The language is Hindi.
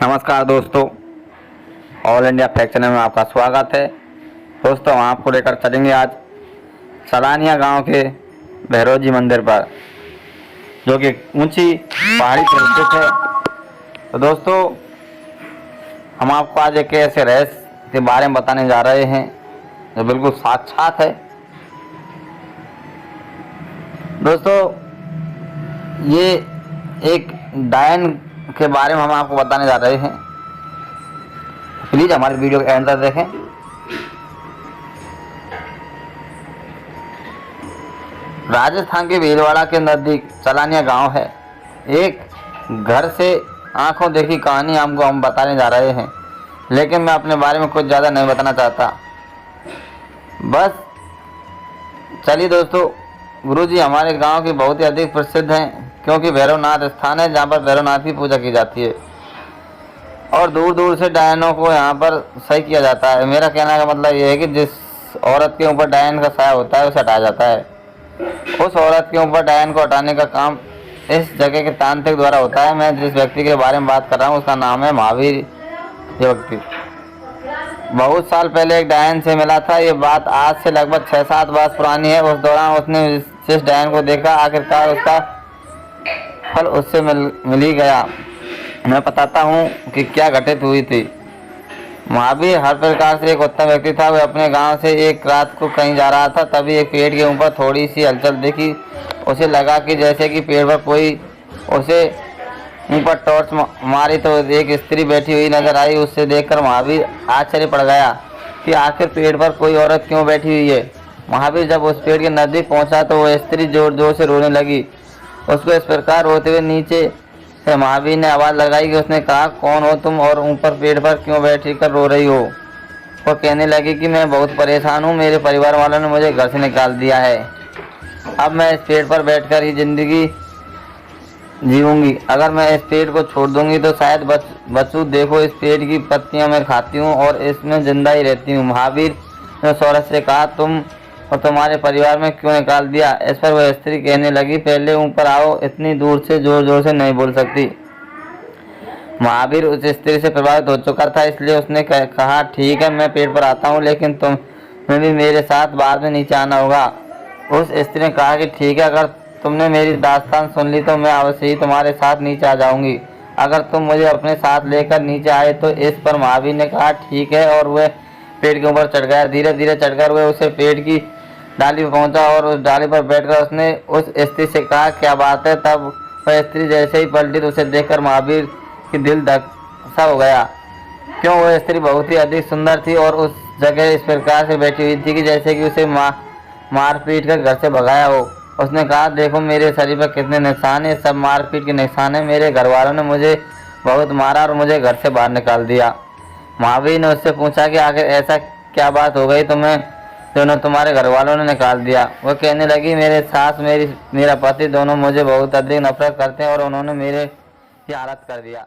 नमस्कार दोस्तों, ऑल इंडिया फैक्ट चैनल में आपका स्वागत है। दोस्तों, हम आपको लेकर चलेंगे आज सलानिया गांव के भैरव जी मंदिर पर, जो कि ऊंची पहाड़ी पर स्थित है। तो दोस्तों, हम आपको आज एक ऐसे रहस्य के बारे में बताने जा रहे हैं जो बिल्कुल साक्षात है। दोस्तों, ये एक डायन के बारे में हम आपको बताने जा रहे हैं। प्लीज हमारे वीडियो के एंड तक देखें। राजस्थान के भीलवाड़ा के नजदीक सलानिया गांव है। एक घर से आंखों देखी कहानी हमको हम बताने जा रहे हैं, लेकिन मैं अपने बारे में कुछ ज़्यादा नहीं बताना चाहता। बस चलिए दोस्तों, गुरुजी हमारे गांव की बहुत ही अधिक प्रसिद्ध हैं, क्योंकि भैरवनाथ स्थान है जहाँ पर भैरवनाथ की पूजा की जाती है और दूर दूर से डायनों को यहाँ पर सही किया जाता है। मेरा कहने का मतलब ये है कि जिस औरत के ऊपर डायन का साया होता है उसे हटाया जाता है। उस औरत के ऊपर डायन को हटाने का काम इस जगह के तांत्रिक द्वारा होता है। मैं जिस व्यक्ति के बारे में बात कर रहा हूँ उसका नाम है महावीर। ये व्यक्ति बहुत साल पहले एक डायन से मिला था। ये बात आज से लगभग 6-7 वर्ष पुरानी है। उस दौरान उसने जिस डायन को देखा, आखिरकार उसका फल उससे मिल ही गया। मैं बताता हूँ कि क्या घटित हुई थी। महावीर हर प्रकार से एक उत्तम व्यक्ति था। वह अपने गांव से एक रात को कहीं जा रहा था, तभी एक पेड़ के ऊपर थोड़ी सी हलचल दिखी। उसे लगा कि जैसे कि पेड़ पर कोई उसे ऊपर टॉर्च मारी तो एक स्त्री बैठी हुई नजर आई। उससे देखकर महावीर आश्चर्य पड़ गया कि आखिर पेड़ पर कोई औरत क्यों बैठी हुई है। महावीर जब उस पेड़ के नजदीक पहुंचा तो वह स्त्री जोर जोर से रोने लगी। उसको इस प्रकार रोते हुए नीचे से महावीर ने आवाज़ लगाई कि उसने कहा, कौन हो तुम और ऊपर पेड़ पर क्यों बैठी कर रो रही हो। वो कहने लगी कि मैं बहुत परेशान हूँ, मेरे परिवार वालों ने मुझे घर से निकाल दिया है। अब मैं इस पेड़ पर बैठकर ही जिंदगी जीऊँगी। अगर मैं इस पेड़ को छोड़ दूंगी तो शायद बचूँ। देखो, इस पेड़ की पत्तियाँ मैं खाती हूँ और इसमें जिंदा ही रहती हूँ। महावीर ने औरत से कहा, तुम और तुम्हारे परिवार में क्यों निकाल दिया। इस पर वह स्त्री कहने लगी, पहले ऊपर आओ, इतनी दूर से जोर जोर से नहीं बोल सकती। महावीर उस स्त्री से प्रभावित हो चुका था, इसलिए उसने कहा, ठीक है, मैं पेड़ पर आता हूँ, लेकिन तुम्हें भी मेरे साथ बाद में नीचे आना होगा। उस स्त्री ने कहा कि ठीक है, अगर तुमने मेरी दास्तान सुन ली तो मैं अवश्य ही तुम्हारे साथ नीचे आ जाऊंगी। अगर तुम मुझे अपने साथ लेकर नीचे आए तो। इस पर महावीर ने कहा, ठीक है, और वह पेड़ के ऊपर चढ़ गया। धीरे धीरे चढ़कर वह उसे पेड़ की डाली पर पहुंचा और उस डाली पर बैठकर उसने उस स्त्री से कहा, क्या बात है। तब वह स्त्री जैसे ही पलटी तो उसे देखकर महावीर की दिल धक सा हो गया, क्यों वह स्त्री बहुत ही अधिक सुंदर थी और उस जगह इस प्रकार से बैठी हुई थी कि जैसे कि उसे मार पीट कर घर से भगाया हो। उसने कहा, देखो मेरे शरीर पर कितने निशान है, सब मारपीट के निशान है। मेरे घर वालों ने मुझे बहुत मारा और मुझे घर से बाहर निकाल दिया। महावीर ने उससे पूछा कि आखिर ऐसा क्या बात हो गई तुम्हें दोनों तुम्हारे घर वालों ने निकाल दिया। वह कहने लगी, मेरे सास मेरा पति दोनों मुझे बहुत अधिक नफरत करते हैं और उन्होंने मेरे की हालत कर दिया।